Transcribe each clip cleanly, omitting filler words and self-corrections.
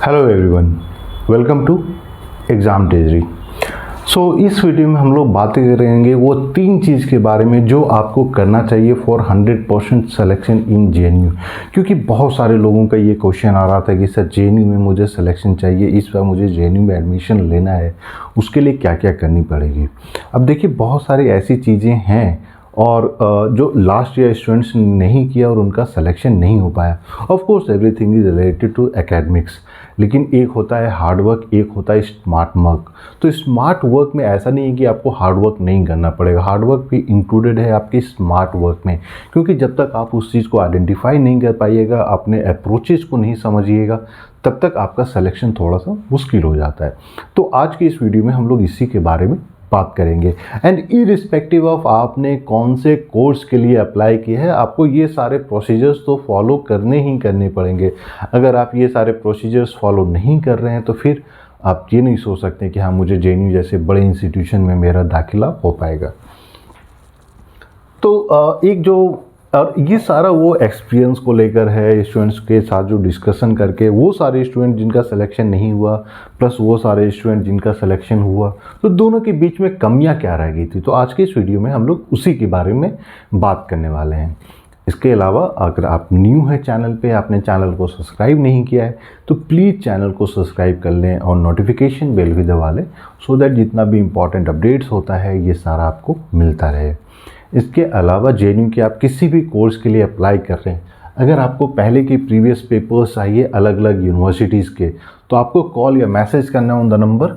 Hello everyone, welcome to exam treasury. इस video में हम लोग बातें करेंगे वो तीन चीज़ के बारे में जो आपको करना चाहिए फॉर 100% सिलेक्शन इन जेएनयू। क्योंकि बहुत सारे लोगों का ये क्वेश्चन आ रहा था कि सर जेएनयू में मुझे सिलेक्शन चाहिए, इस बार मुझे जेएनयू में एडमिशन लेना है, उसके लिए क्या क्या करनी पड़ेगी। अब देखिए बहुत सारी ऐसी चीज़ें हैं और जो लास्ट ईयर स्टूडेंट्स ने नहीं किया और उनका सिलेक्शन नहीं हो पाया। Of course everything is related to academics, लेकिन एक होता है हार्ड वर्क, एक होता है स्मार्ट वर्क। तो स्मार्ट वर्क में ऐसा नहीं है कि आपको हार्ड वर्क नहीं करना पड़ेगा, हार्ड वर्क भी इंक्लूडेड है आपके स्मार्ट वर्क में। क्योंकि जब तक आप उस चीज़ को आइडेंटिफाई नहीं कर पाइएगा, अपने अप्रोचेस को नहीं समझिएगा, तब तक आपका सिलेक्शन थोड़ा सा मुश्किल हो जाता है। तो आज की इस वीडियो में हम लोग इसी के बारे में बात करेंगे। एंड इरिस्पेक्टिव ऑफ आपने कौन से कोर्स के लिए अप्लाई किया है, आपको ये सारे प्रोसीजर्स तो फॉलो करने ही करने पड़ेंगे। अगर आप ये सारे प्रोसीजर्स फॉलो नहीं कर रहे हैं तो फिर आप ये नहीं सोच सकते कि हाँ मुझे जेएनयू जैसे बड़े इंस्टीट्यूशन में मेरा दाखिला हो पाएगा। तो एक जो और ये सारा वो एक्सपीरियंस को लेकर है, स्टूडेंट्स के साथ जो डिस्कशन करके वो सारे स्टूडेंट जिनका सिलेक्शन नहीं हुआ प्लस वो सारे स्टूडेंट जिनका सिलेक्शन हुआ, तो दोनों के बीच में कमियां क्या रह गई थी। तो आज के इस वीडियो में हम लोग उसी के बारे में बात करने वाले हैं। इसके अलावा अगर आप न्यू है चैनल पे, आपने चैनल को सब्सक्राइब नहीं किया है तो प्लीज़ चैनल को सब्सक्राइब कर लें और नोटिफिकेशन बेल भी दबा लें, सो दैट जितना भी इम्पॉर्टेंट अपडेट्स होता है ये सारा आपको मिलता रहे। इसके अलावा जेएनयू के आप किसी भी कोर्स के लिए अप्लाई कर रहे हैं, अगर आपको पहले के प्रीवियस पेपर्स चाहिए अलग अलग यूनिवर्सिटीज़ के, तो आपको कॉल या मैसेज करना ऑन द नंबर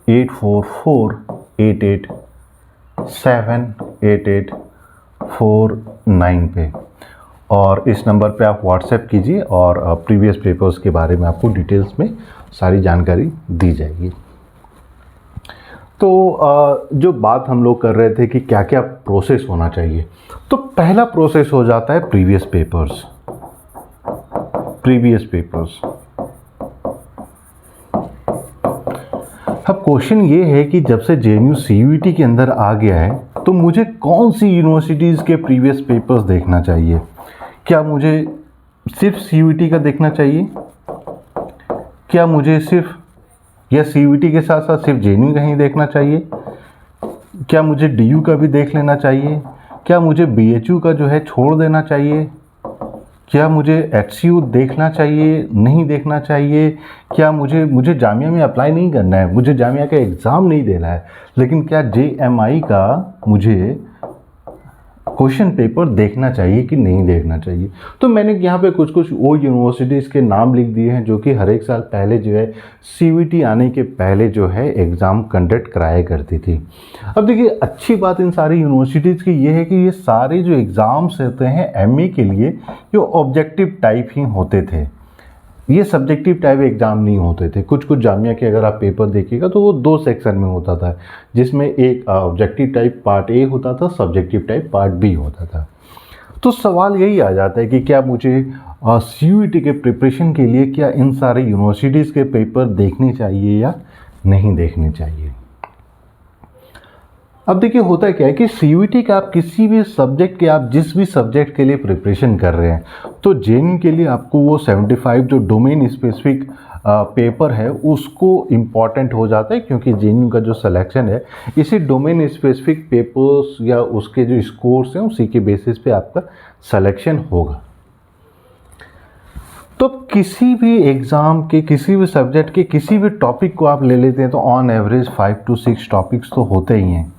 8448878849 पे, और इस नंबर पे आप व्हाट्सएप कीजिए और प्रीवियस पेपर्स के बारे में आपको डिटेल्स में सारी जानकारी दी जाएगी। तो जो बात हम लोग कर रहे थे कि क्या क्या प्रोसेस होना चाहिए, तो पहला प्रोसेस हो जाता है प्रीवियस पेपर्स। अब क्वेश्चन ये है कि जब से जेएनयू सीयूईटी के अंदर आ गया है तो मुझे कौन सी यूनिवर्सिटीज़ के प्रीवियस पेपर्स देखना चाहिए। क्या मुझे सिर्फ सीयूईटी का देखना चाहिए, क्या मुझे सिर्फ या सीयूईटी के साथ साथ सिर्फ जेएनयू का ही देखना चाहिए, क्या मुझे डीयू का भी देख लेना चाहिए, क्या मुझे बीएचयू का जो है छोड़ देना चाहिए, क्या मुझे एचसीयू देखना चाहिए नहीं देखना चाहिए, क्या मुझे जामिया में अप्लाई नहीं करना है, मुझे जामिया का एग्ज़ाम नहीं देना है, लेकिन क्या जेएमआई का मुझे क्वेश्चन पेपर देखना चाहिए कि नहीं देखना चाहिए। तो मैंने यहाँ पे कुछ वो यूनिवर्सिटीज़ के नाम लिख दिए हैं जो कि हर एक साल पहले जो है सीयूईटी आने के पहले जो है एग्ज़ाम कंडक्ट कराया करती थी। अब देखिए अच्छी बात इन सारी यूनिवर्सिटीज़ की ये है कि ये सारे जो एग्ज़ाम्स होते हैं एमए के लिए ये ऑब्जेक्टिव टाइप ही होते थे, ये सब्जेक्टिव टाइप एग्ज़ाम नहीं होते थे। कुछ जामिया के अगर आप पेपर देखिएगा तो वो 2 सेक्शन में होता था, जिसमें एक ऑब्जेक्टिव टाइप पार्ट ए होता था, सब्जेक्टिव टाइप पार्ट बी होता था। तो सवाल यही आ जाता है कि क्या मुझे सीयूईटी के प्रिपरेशन के लिए क्या इन सारे यूनिवर्सिटीज़ के पेपर देखने चाहिए या नहीं देखने चाहिए। अब देखिए होता है क्या है कि सीयूईटी का आप किसी भी सब्जेक्ट के, आप जिस भी सब्जेक्ट के लिए प्रिपरेशन कर रहे हैं, तो जेएनयू के लिए आपको वो 75 जो डोमेन स्पेसिफिक पेपर है उसको इम्पॉर्टेंट हो जाता है, क्योंकि जेएनयू का जो सिलेक्शन है इसी डोमेन स्पेसिफिक पेपर्स या उसके जो स्कोर्स हैं उसी के बेसिस पे आपका सिलेक्शन होगा। तो किसी भी एग्ज़ाम के किसी भी सब्जेक्ट के किसी भी टॉपिक को आप ले लेते हैं तो ऑन एवरेज 5 to 6 टॉपिक्स तो होते ही हैं।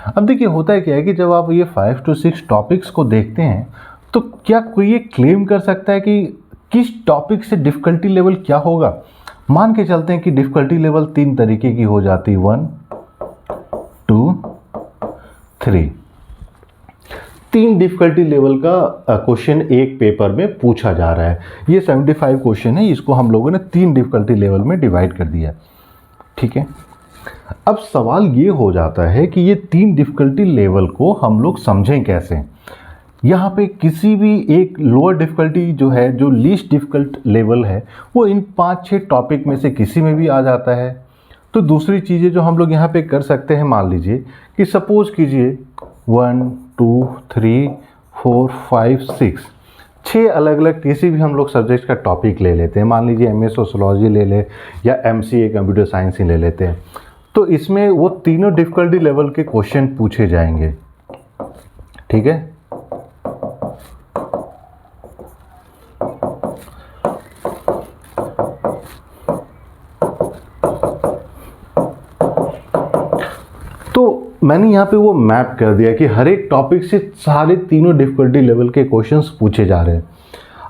अब देखिए होता है क्या है कि जब आप ये 5 to 6 टॉपिक्स को देखते हैं तो क्या कोई ये क्लेम कर सकता है कि किस टॉपिक से डिफ़िकल्टी लेवल क्या होगा। मान के चलते हैं कि डिफ़िकल्टी लेवल 3 तरीके की हो जाती है, 1 2 3। 3 डिफ़िकल्टी लेवल का क्वेश्चन एक पेपर में पूछा जा रहा है। ये 75 क्वेश्चन है, इसको हम लोगों ने 3 डिफ़िकल्टी लेवल में डिवाइड कर दिया, ठीक है। अब सवाल ये हो जाता है कि ये 3 डिफ़िकल्टी लेवल को हम लोग समझें कैसे। यहाँ पे किसी भी एक लोअर डिफ़िकल्टी जो है, जो लीस्ट डिफ़िकल्ट लेवल है, वो इन 5-6 टॉपिक में से किसी में भी आ जाता है। तो दूसरी चीज़ें जो हम लोग यहाँ पे कर सकते हैं, मान लीजिए कि सपोज़ कीजिए 1 2 3 4 5 6 6 अलग अलग किसी भी हम लोग सब्जेक्ट का टॉपिक ले लेते हैं, मान लीजिए एमए सोशियोलॉजी ले ले या एमसीए कंप्यूटर साइंस ही ले लेते हैं, तो इसमें वो तीनों डिफ़िकल्टी लेवल के क्वेश्चन पूछे जाएंगे, ठीक है। तो मैंने यहाँ पे वो मैप कर दिया कि हर एक टॉपिक से सारे तीनों डिफ़िकल्टी लेवल के क्वेश्चंस पूछे जा रहे हैं।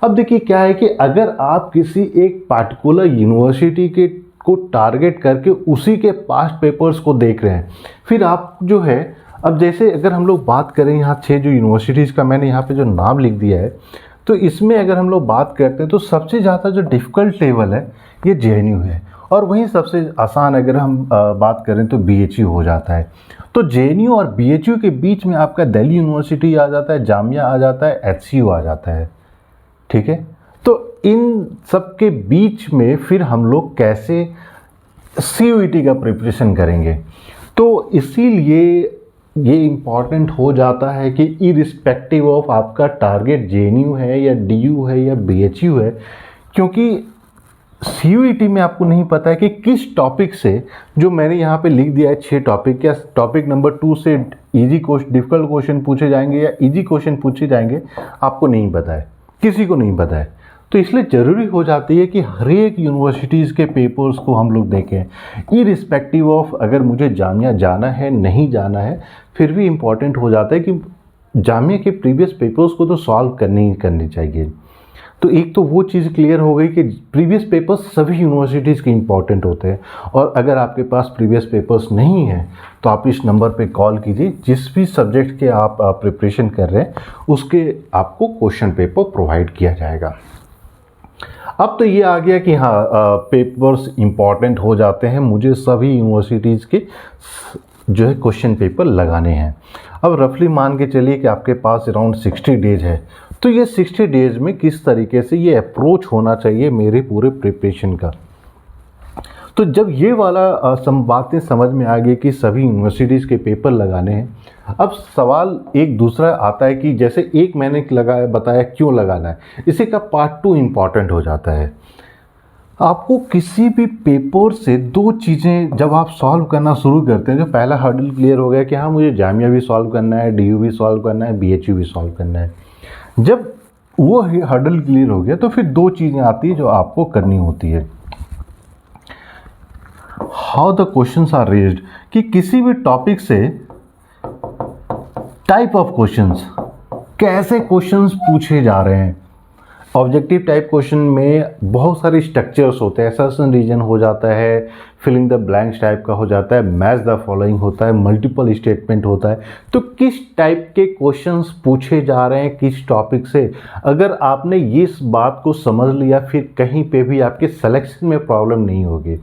अब देखिए क्या है कि अगर आप किसी एक पार्टिकुलर यूनिवर्सिटी के को टारगेट करके उसी के पास्ट पेपर्स को देख रहे हैं, फिर आप जो है, अब जैसे अगर हम लोग बात करें यहाँ 6 जो यूनिवर्सिटीज़ का मैंने यहाँ पे जो नाम लिख दिया है, तो इसमें अगर हम लोग बात करते हैं तो सबसे ज़्यादा जो डिफ़िकल्ट लेवल है ये जेएनयू है, और वहीं सबसे आसान अगर हम बात करें तो बीएचयू हो जाता है। तो जेएनयू और बीएचयू के बीच में आपका दिल्ली यूनिवर्सिटी आ जाता है, जामिया आ जाता है, एचसीयू आ जाता है, ठीक है। तो इन सब के बीच में फिर हम लोग कैसे सीयूईटी का प्रिपरेशन करेंगे, तो इसीलिए ये इम्पॉर्टेंट हो जाता है कि इरिस्पेक्टिव ऑफ आपका टारगेट जेएनयू है या डीयू है या बीएचयू है, क्योंकि सीयूईटी में आपको नहीं पता है कि किस टॉपिक से, जो मैंने यहाँ पे लिख दिया है 6 टॉपिक, क्या टॉपिक नंबर 2 से इजी डिफ़िकल्ट क्वेश्चन पूछे जाएंगे या इजी क्वेश्चन पूछे जाएंगे, आपको नहीं पता है, किसी को नहीं पता है। तो इसलिए ज़रूरी हो जाती है कि हर एक यूनिवर्सिटीज़ के पेपर्स को हम लोग देखें, इरिस्पेक्टिव ऑफ अगर मुझे जामिया जाना है नहीं जाना है, फिर भी इम्पॉर्टेंट हो जाता है कि जामिया के प्रीवियस पेपर्स को तो सॉल्व करनी ही करनी चाहिए। तो एक तो वो चीज़ क्लियर हो गई कि प्रीवियस पेपर्स सभी यूनिवर्सिटीज़ के इम्पॉर्टेंट होते हैं, और अगर आपके पास प्रीवियस पेपर्स नहीं हैं तो आप इस नंबर पे कॉल कीजिए, जिस भी सब्जेक्ट के आप प्रिपरेशन कर रहे हैं उसके आपको क्वेश्चन पेपर प्रोवाइड किया जाएगा। अब तो ये आ गया कि हाँ, पेपर्स इम्पॉर्टेंट हो जाते हैं, मुझे सभी यूनिवर्सिटीज़ के जो है क्वेश्चन पेपर लगाने हैं। अब रफली मान के चलिए कि आपके पास अराउंड 60 डेज है, तो ये 60 डेज में किस तरीके से ये अप्रोच होना चाहिए मेरे पूरे प्रिपरेशन का। तो जब ये वाला बातें समझ में आ गई कि सभी यूनिवर्सिटीज़ के पेपर लगाने हैं, अब सवाल एक दूसरा आता है कि जैसे एक मैंने लगाया बताया क्यों लगाना है, इसी का पार्ट 2 इम्पॉर्टेंट हो जाता है। आपको किसी भी पेपर से 2 चीज़ें जब आप सॉल्व करना शुरू करते हैं, जो पहला हर्डल क्लियर हो गया कि हाँ मुझे जामिया भी सॉल्व करना है, डीयू भी सॉल्व करना है, बीएचयू भी सॉल्व करना है, जब वो हर्डल क्लियर हो गया तो फिर 2 चीज़ें आती है जो आपको करनी होती है। How the questions are raised, कि किसी भी टॉपिक से टाइप ऑफ क्वेश्चंस, कैसे क्वेश्चंस पूछे जा रहे हैं। ऑब्जेक्टिव टाइप क्वेश्चन में बहुत सारे स्ट्रक्चर्स होते हैं, असर्शन रीजन हो जाता है, फिलिंग द ब्लैंक्स टाइप का हो जाता है, मैच द फॉलोइंग होता है, मल्टीपल स्टेटमेंट होता है। तो किस टाइप के क्वेश्चंस पूछे जा रहे हैं किस टॉपिक से, अगर आपने इस बात को समझ लिया फिर कहीं पे भी आपके सिलेक्शन में प्रॉब्लम नहीं होगी।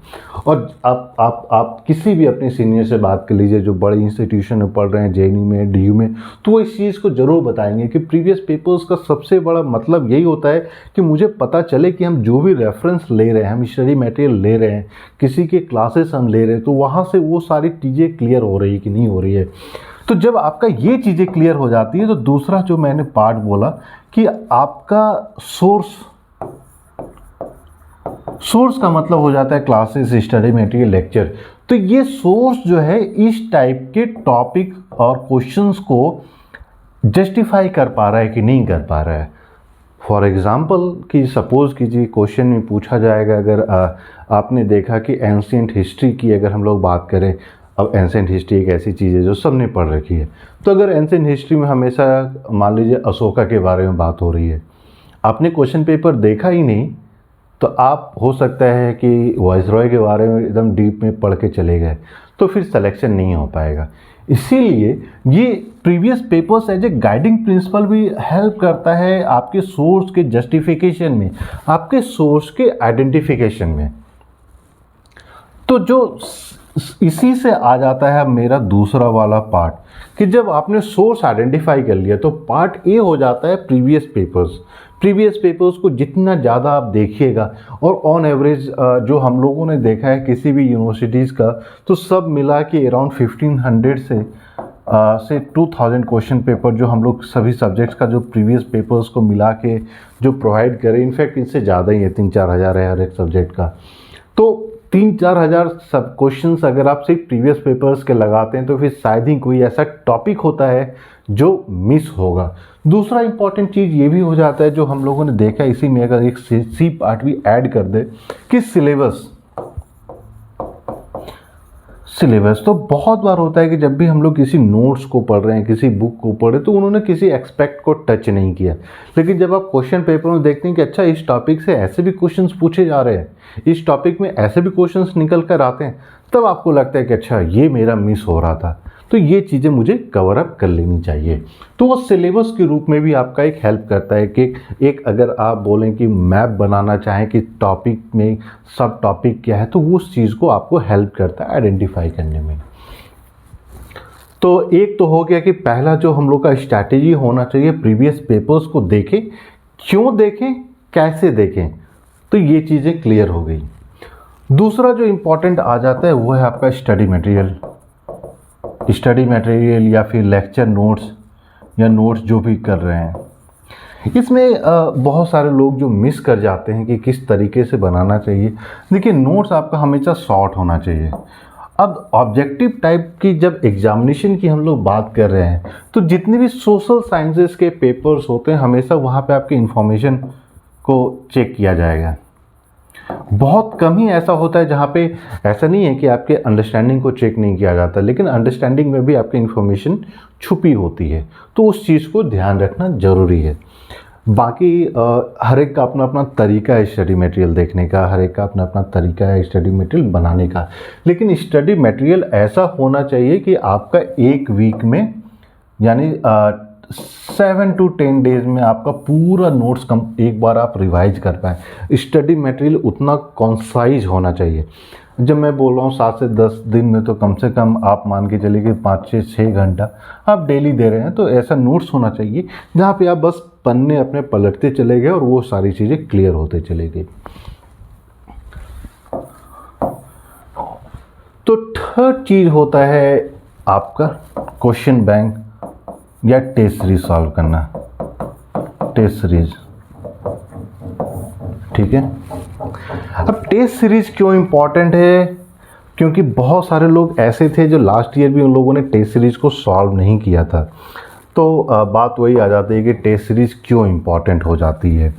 और आप किसी भी अपने सीनियर से बात कर लीजिए जो बड़े इंस्टीट्यूशन में पढ़ रहे हैं, जेएनयू में, डीयू में, तो वो इस चीज़ को ज़रूर बताएंगे कि प्रीवियस पेपर्स का सबसे बड़ा मतलब यही होता है कि मुझे पता चले कि हम जो भी रेफरेंस ले रहे हैं, हम स्टडी मटेरियल ले रहे हैं, किसी के क्लासेस हम ले रहे हैं, तो वहाँ से वो सारी चीज़ें क्लियर हो रही है कि नहीं हो रही है। तो जब आपका ये चीज़ें क्लियर हो जाती है तो दूसरा जो मैंने पार्ट बोला कि आपका सोर्स का मतलब हो जाता है क्लासेस, स्टडी मटेरियल, लेक्चर। तो ये सोर्स जो है इस टाइप के टॉपिक और क्वेश्चंस को जस्टिफाई कर पा रहा है कि नहीं कर पा रहा है। फॉर एग्ज़ाम्पल कि सपोज़ कीजिए क्वेश्चन में पूछा जाएगा, अगर आपने देखा कि एंशिएंट हिस्ट्री की अगर हम लोग बात करें, अब एंशिएंट हिस्ट्री एक ऐसी चीज़ है जो सबने पढ़ रखी है, तो अगर एंशिएंट हिस्ट्री में हमेशा मान लीजिए अशोका के बारे में बात हो रही है, आपने क्वेश्चन पेपर देखा ही नहीं, तो आप हो सकता है कि वाइसरॉय के बारे में एकदम डीप में पढ़ के चले गए, तो फिर सिलेक्शन नहीं हो पाएगा। इसीलिए ये previous papers as a guiding principle भी हेल्प करता है आपके सोर्स के जस्टिफिकेशन में, आपके सोर्स के आइडेंटिफिकेशन में। तो जो इसी से आ जाता है मेरा दूसरा वाला पार्ट, कि जब आपने सोर्स आइडेंटिफाई कर लिया तो पार्ट ए हो जाता है प्रीवियस पेपर्स को जितना ज़्यादा आप देखिएगा, और ऑन एवरेज जो हम लोगों ने देखा है किसी भी यूनिवर्सिटीज़ का, तो सब मिला के अराउंड 1500 से से 2000 क्वेश्चन पेपर जो हम लोग सभी सब्जेक्ट्स का जो प्रीवियस पेपर्स को मिला के जो प्रोवाइड करें, इनफैक्ट इससे ज़्यादा ही है, 3-4 हज़ार है हर एक सब्जेक्ट का। तो 3-4 हज़ार सब क्वेश्चंस अगर आप सिर्फ प्रीवियस पेपर्स के लगाते हैं तो फिर शायद ही कोई ऐसा टॉपिक होता है जो मिस होगा। दूसरा इंपॉर्टेंट चीज़ ये भी हो जाता है जो हम लोगों ने देखा, इसी में अगर एक सी पार्ट भी ऐड कर दे कि सिलेबस तो बहुत बार होता है कि जब भी हम लोग किसी नोट्स को पढ़ रहे हैं, किसी बुक को पढ़ रहे हैं, तो उन्होंने किसी एक्सपेक्ट को टच नहीं किया। लेकिन जब आप क्वेश्चन पेपर में देखते हैं कि अच्छा इस टॉपिक से ऐसे भी क्वेश्चंस पूछे जा रहे हैं, इस टॉपिक में ऐसे भी क्वेश्चंस निकल कर आते हैं, तब आपको लगता है कि अच्छा ये मेरा मिस हो रहा था, तो ये चीज़ें मुझे कवर अप कर लेनी चाहिए। तो वो सिलेबस के रूप में भी आपका एक हेल्प करता है कि एक अगर आप बोलें कि मैप बनाना चाहें कि टॉपिक में सब टॉपिक क्या है, तो वो उस चीज़ को आपको हेल्प करता है आइडेंटिफाई करने में। तो एक तो हो गया कि पहला जो हम लोग का स्ट्रैटेजी होना चाहिए, प्रीवियस पेपर्स को देखें, क्यों देखें, कैसे देखें, तो ये चीज़ें क्लियर हो गई। दूसरा जो इम्पोर्टेंट आ जाता है वो है आपका स्टडी मटेरियल या फिर लेक्चर नोट्स या नोट्स जो भी कर रहे हैं। इसमें बहुत सारे लोग जो मिस कर जाते हैं कि किस तरीके से बनाना चाहिए। देखिए, नोट्स आपका हमेशा शॉर्ट होना चाहिए। अब ऑब्जेक्टिव टाइप की जब एग्जामिनेशन की हम लोग बात कर रहे हैं, तो जितने भी सोशल साइंसेस के पेपर्स होते हैं, हमेशा वहाँ पे आपके इंफॉर्मेशन को चेक किया जाएगा। बहुत कम ही ऐसा होता है जहाँ पे ऐसा नहीं है कि आपके अंडरस्टैंडिंग को चेक नहीं किया जाता, लेकिन अंडरस्टैंडिंग में भी आपकी इन्फॉर्मेशन छुपी होती है, तो उस चीज़ को ध्यान रखना ज़रूरी है। बाकी हर एक का अपना अपना तरीका है स्टडी मटेरियल देखने का, हर एक का अपना अपना तरीका है स्टडी मटेरियल बनाने का, लेकिन स्टडी मटेरियल ऐसा होना चाहिए कि आपका एक वीक में यानी 7 to 10 डेज में आपका पूरा नोट्स एक बार आप रिवाइज कर पाए। स्टडी मटेरियल उतना कॉन्साइज होना चाहिए। जब मैं बोल रहा हूँ 7 से 10 दिन में, तो कम से कम आप मान के चलिए कि 5 से 6 घंटा आप डेली दे रहे हैं, तो ऐसा नोट्स होना चाहिए जहाँ पे आप बस पन्ने अपने पलटते चले गए और वो सारी चीज़ें क्लियर होते चले गए। तो थर्ड चीज़ होता है आपका क्वेश्चन बैंक या टेस्ट सीरीज सॉल्व करना, टेस्ट सीरीज। ठीक है, अब टेस्ट सीरीज क्यों इंपॉर्टेंट है? क्योंकि बहुत सारे लोग ऐसे थे जो लास्ट ईयर भी उन लोगों ने टेस्ट सीरीज को सॉल्व नहीं किया था। तो बात वही आ जाती है कि टेस्ट सीरीज क्यों इंपॉर्टेंट हो जाती है।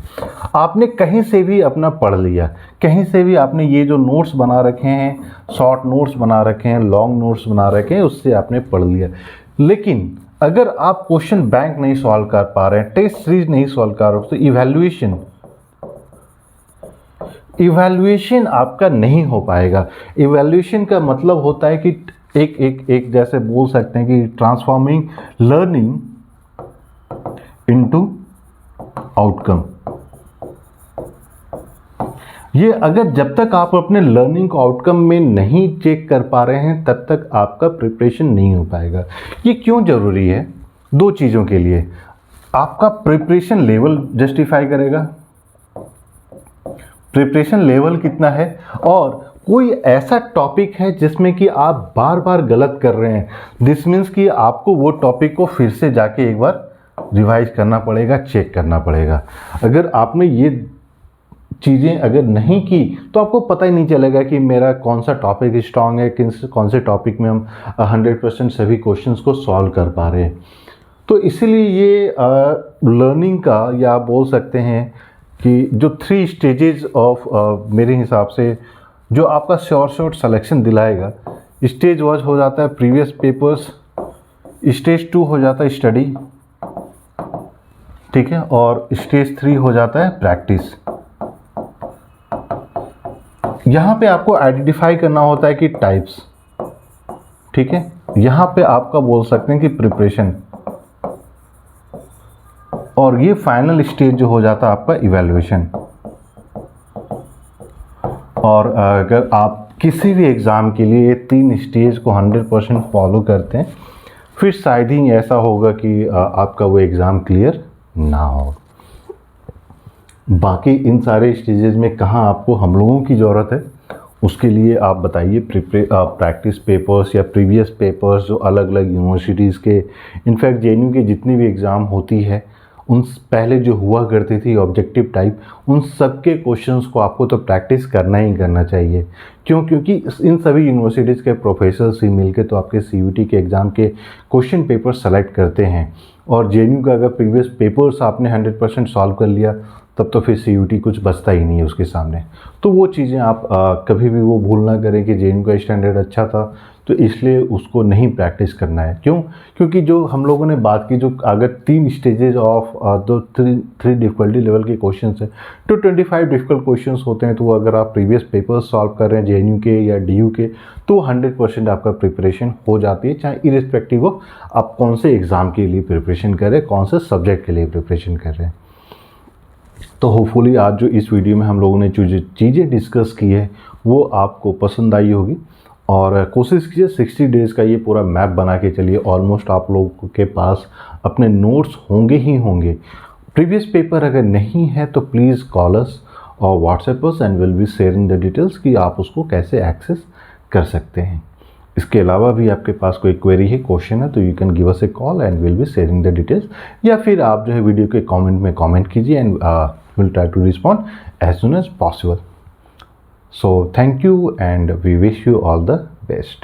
आपने कहीं से भी अपना पढ़ लिया, कहीं से भी आपने ये जो नोट्स बना रखे हैं, शॉर्ट नोट्स बना रखे हैं, लॉन्ग नोट्स बना रखे हैं, उससे आपने पढ़ लिया, लेकिन अगर आप क्वेश्चन बैंक नहीं सॉल्व कर पा रहे हैं, टेस्ट सीरीज नहीं सॉल्व कर रहे हो, तो इवैल्यूएशन आपका नहीं हो पाएगा। इवैल्यूएशन का मतलब होता है कि एक जैसे बोल सकते हैं कि ट्रांसफॉर्मिंग लर्निंग इनटू आउटकम। ये अगर जब तक आप अपने लर्निंग को आउटकम में नहीं चेक कर पा रहे हैं, तब तक आपका प्रिपरेशन नहीं हो पाएगा। ये क्यों ज़रूरी है? 2 चीज़ों के लिए। आपका प्रिपरेशन लेवल जस्टिफाई करेगा, प्रिपरेशन लेवल कितना है, और कोई ऐसा टॉपिक है जिसमें कि आप बार बार गलत कर रहे हैं, दिस मीन्स कि आपको वो टॉपिक को फिर से जाके एक बार रिवाइज करना पड़ेगा, चेक करना पड़ेगा। अगर आपने ये चीज़ें अगर नहीं की तो आपको पता ही नहीं चलेगा कि मेरा कौन सा टॉपिक स्ट्रांग है, कौन से टॉपिक में हम 100% सभी क्वेश्चंस को सॉल्व कर पा रहे हैं। तो इसीलिए ये लर्निंग का, या आप बोल सकते हैं कि जो 3 स्टेजेस ऑफ मेरे हिसाब से जो आपका शॉर्ट सिलेक्शन दिलाएगा, स्टेज 1 हो जाता है प्रीवियस पेपर्स, स्टेज 2 हो जाता है स्टडी, ठीक है, और स्टेज 3 हो जाता है प्रैक्टिस। यहाँ पे आपको आइडेंटिफाई करना होता है कि टाइप्स, ठीक है, यहाँ पे आपका बोल सकते हैं कि प्रिपरेशन, और ये फाइनल स्टेज जो हो जाता है आपका इवैल्यूएशन। और अगर आप किसी भी एग्ज़ाम के लिए ये 3 स्टेज को 100% फॉलो करते हैं, फिर शायद ही ऐसा होगा कि आपका वो एग्ज़ाम क्लियर ना हो। बाकी इन सारे स्टेजेस में कहाँ आपको हम लोगों की ज़रूरत है, उसके लिए आप बताइए प्रैक्टिस पेपर्स या प्रीवियस पेपर्स जो अलग अलग यूनिवर्सिटीज़ के, इनफैक्ट जेएनयू के जितनी भी एग्ज़ाम होती है उन पहले जो हुआ करती थी ऑब्जेक्टिव टाइप, उन सब के क्वेश्चंस को आपको तो प्रैक्टिस करना ही करना चाहिए। क्यों? क्योंकि इन सभी यूनिवर्सिटीज़ के प्रोफेसर्स ही मिलके तो आपके सीयूईटी के एग्ज़ाम के क्वेश्चन पेपर सेलेक्ट करते हैं, और जेएनयू का अगर प्रीवियस पेपर्स आपने 100% सॉल्व कर लिया तब तो फिर सीयूईटी कुछ बचता ही नहीं है उसके सामने। तो वो चीज़ें आप कभी भी वो भूल ना करें कि जेएनयू का स्टैंडर्ड अच्छा था तो इसलिए उसको नहीं प्रैक्टिस करना है। क्यों? क्योंकि जो हम लोगों ने बात की, जो अगर 3 स्टेजेस ऑफ दो थ्री डिफ़िकल्टी लेवल के क्वेश्चंस हैं तो 25 डिफ़िकल्ट क्वेश्चंस होते हैं। तो अगर आप प्रीवियस पेपर्स सॉल्व कर रहे हैं जेएनयू के या डीयू के तो 100% आपका प्रिपरेशन हो जाती है, चाहे इरिस्पेक्टिव ऑफ आप कौन से एग्ज़ाम के लिए प्रिपरेशन कर रहे हैं, कौन से सब्जेक्ट के लिए प्रिपरेशन कर रहे हैं। तो होपफुली आज जो इस वीडियो में हम लोगों ने जो चीज़ें डिस्कस की है वो आपको पसंद आई होगी, और कोशिश कीजिए 60 डेज़ का ये पूरा मैप बना के चलिए। ऑलमोस्ट आप लोगों के पास अपने नोट्स होंगे ही होंगे। प्रीवियस पेपर अगर नहीं है तो प्लीज़ कॉल अस और WhatsApp us and will be sharing the details कि आप उसको कैसे एक्सेस कर सकते हैं। इसके अलावा भी आपके पास कोई क्वेरी है, क्वेश्चन है, तो you can give us A call and will be sharing the details, या फिर आप जो है वीडियो के कमेंट में कमेंट कीजिए and will try to respond as soon as possible. So thank you and we wish you all the best.